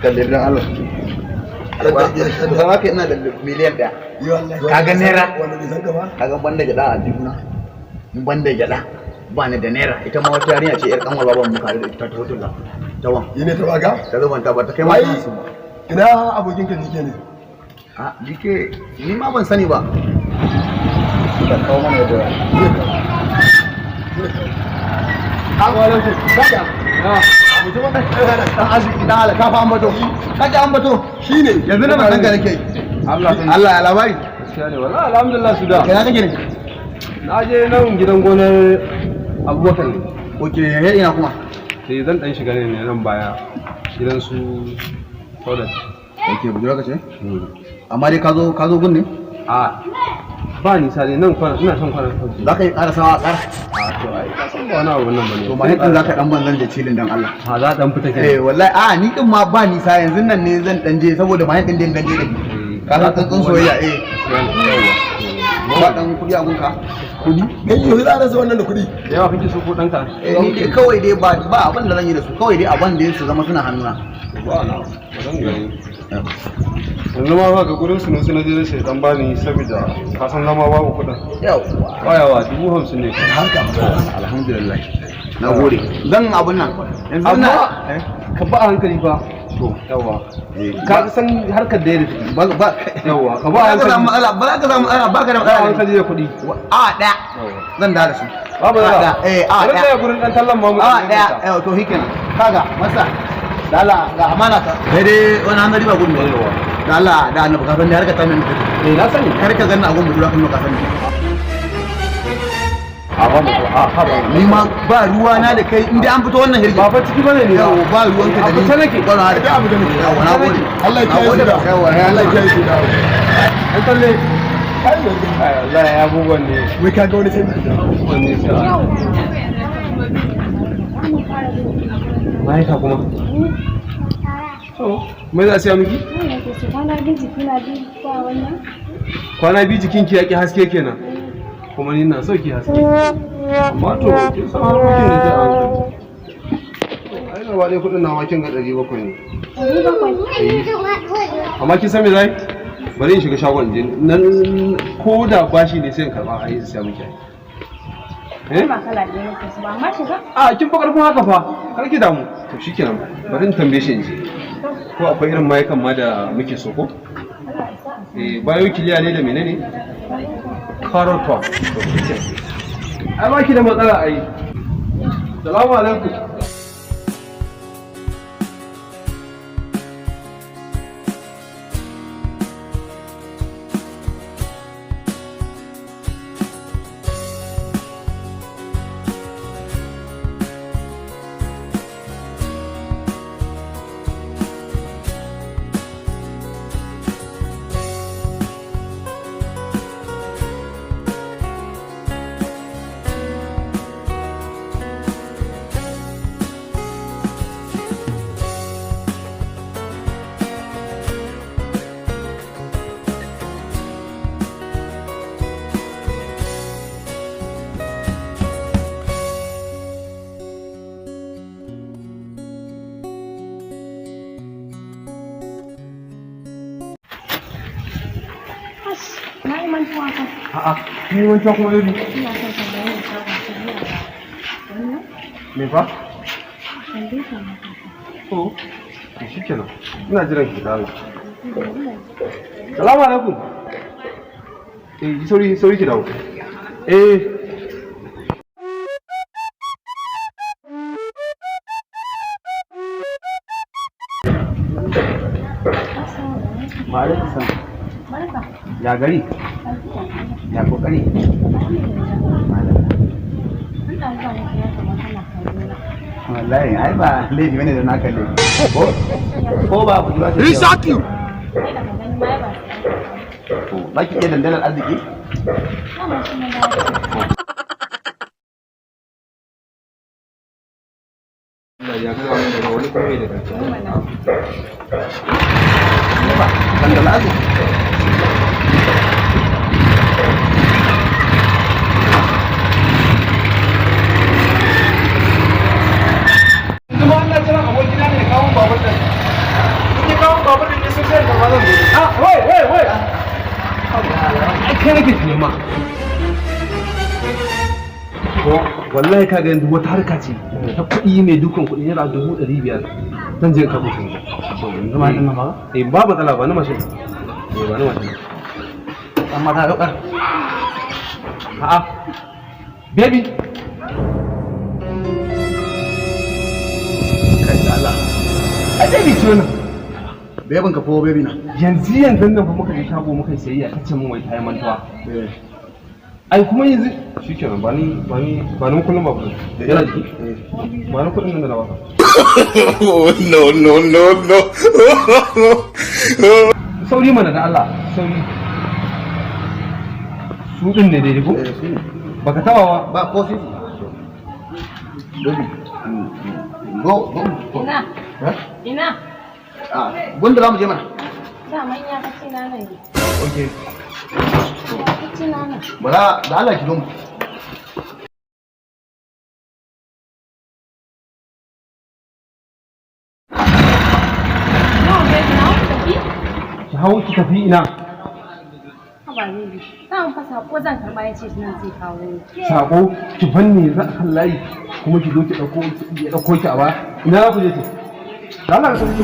kalle dan Allah za ka ina da miliyan ɗaya ka ga naira ka ga banda gyaɗa a juna banda gyaɗa ba ni da naira ita ma wata yarinya ce yar kanwar baban mu kare da ita ta hoto da tawan ne ta baga ta zubanta ba ta kai ma ina abokin ka dike ne a dike ni ma ban sani ba ka kawo mana da alaikum kada mutum wannan dan arziki dan Allah ka fa ambato kaje ambato shine yanzu na san ga nake Allah ya labari gaskiya ne wallahi alhamdulillah su da kai kake ne na je nan gidan gonar Abubakar ne oke ina kuma sai zan dan shiga ne nan baya gidan su Saudat oke bujura kace amma dai ka zo gun ne a ba ni sai nan kwana ina son kwana za ka yi ƙara sawa ƙara a to ai ka san ba wani abu nan bane to mai din za ka dan banzan da cilin dan Allah ha za dan fita ke wallahi a ni din ma ba ni sai yanzu nan ne zan dan je saboda mai din dan je ka san tsantsan soyayya ba dan kudi a gunka kudi kai yau za ka rasa wannan da kudi da yawa kake so ko danka ni dai kawai dai ba abin da zan yi da su kawai dai abin da su zama suna hannuna ba na zan gani yanzu ma ba ga gurin su na je sai dan bani saboda ka san zama babu kudin yawa 50 ne haka alhamdulillah na gode zan abun nan yanzu na ka ba hankali fa to yawa ka san harkar da yake ba yawa ka ba hankali ba ka samu ba ka da hankali da kudi a daya zan da su babu da a daya gurin dan tallan ma mu a daya to hikenan kaga masa dala ga amana ta sai dai wani hanzari ba gudu yawa da Allah da annabi ka san da harka ta mai mutum na sani har ka ganna a gun budura kuma ka sani a ba mu a ha ba ni ma ba ruwa na da kai inda an fito wannan hirgi ba fa ciki bane ne yawa ba ruwan ka da ni a nake ba na da abu da nake yawa na gode Allah ya kiyaye shi da yawa Allah ya kiyaye shi da an talle Allah ya bugon ne wai ka ga wani sai wani sai mai ka kuma mai za a siya miki? kwana biyu jikinki ya ki haske kenan kuma ni na so ki haske amma to kin san harkokin da ta hankali ai na wale kudin nawa kin ga 700 ne 700 amma kin san me zai bari in shiga shagon je nan ko da bashi ne sai in karba ai siya miki ai ba kala da nake su ba amma shiga a kin fa karfin haka fa kar ki damu to shikenan bari in tambaye shi in je ko akwai irin mayukan ma da muke so ko bayo kiliya ne da menene karotwa ai ba ki da matsala ai salamu alaikum a'a ni wancan kuma yau me fa? to shi kenan ina jiran ki dawo salamu alaikum sauri ki dawo Ma'alaikum ya gari ya kokari wallahi ai ba laifi bane da naka ne ko ba ku ba sai saki ba ki iya dandalar arziki ya ga wani kuma da kanta ba dandalar arziki wai ai kai nake nema ko wallahi ka ga yanzu wata harka ce ta kuɗi mai dukan kuɗi naira 500 zan je ka mutum yanzu ma din ma ba matsala ba na mashin ba na mashin amma ka ga a'a baby kai da Allah ai baby ce wannan bebin ka ko bebi na yanzu nan fa muka je shago muka sayayya kace mun wai tayi mantuwa ai kuma yanzu shikenan ba ni kullum ba kullum yana jiki ba ni kudin nan da na baka no sauri mana da Allah sauri su din ne dai ko baka taba ba kofi bebi go ina gunda za mu je mana daman ya kace na nan ne okay kace na nan bara da Allah ki zo mu ki hawo ki tafi ina ba ne zan fa sako zan karba yace nan zai kawo ni sako ki fanne za a kan layi kuma ki zo ki dauko ki a ba ina za ku je to da Allah ka tafi ki